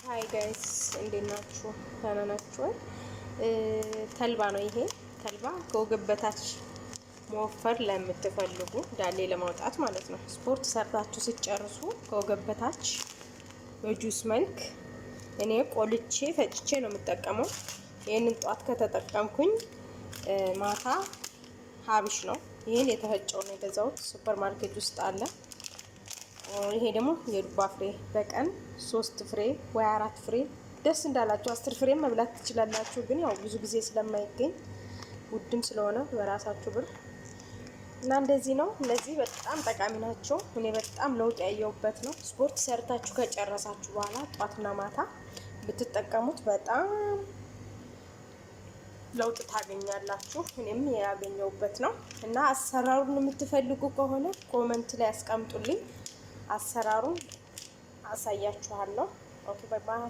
ሃይ ጋይስ እንዴት ናችሁ? ደህና ናችሁ? ተልባ ነው ይሄ። ተልባ ከወገብ በታች መወፈር ለምትፈልጉ ዳሌ ለማውጣት ማለት ነው። ስፖርት ሰርታችሁ ሲጨርሱ ከወገብ በታች በጁስ መልክ እኔ ቆልቼ ፈጭቼ ነው የምጠቀመው። ይሄንን ጧት ከተጠቀምኩኝ ማታ ሀብሽ ነው። ይሄን የተፈጨው ነው የገዛሁት ሱፐር ማርኬት ውስጥ አለ። ይሄ ደግሞ የዱባ ፍሬ በቀን 3 ፍሬ ወይ 4 ፍሬ ደስ እንዳላችሁ 10 ፍሬ መብላት ትችላላችሁ። ግን ያው ብዙ ጊዜ ስለማይገኝ ውድም ስለሆነ በራሳችሁ ብር እና እንደዚህ ነው። እነዚህ በጣም ጠቃሚ ናቸው። እኔ በጣም ለውጥ ያየሁበት ነው። ስፖርት ሰርታችሁ ከጨረሳችሁ በኋላ ጧትና ማታ ብትጠቀሙት በጣም ለውጥ ታገኛላችሁ። እኔም ያገኘሁበት ነው እና አሰራሩን የምትፈልጉ ከሆነ ኮመንት ላይ አስቀምጡልኝ። አሰራሩን አሳያችኋለሁ። ኦኬ ባይ ባይ።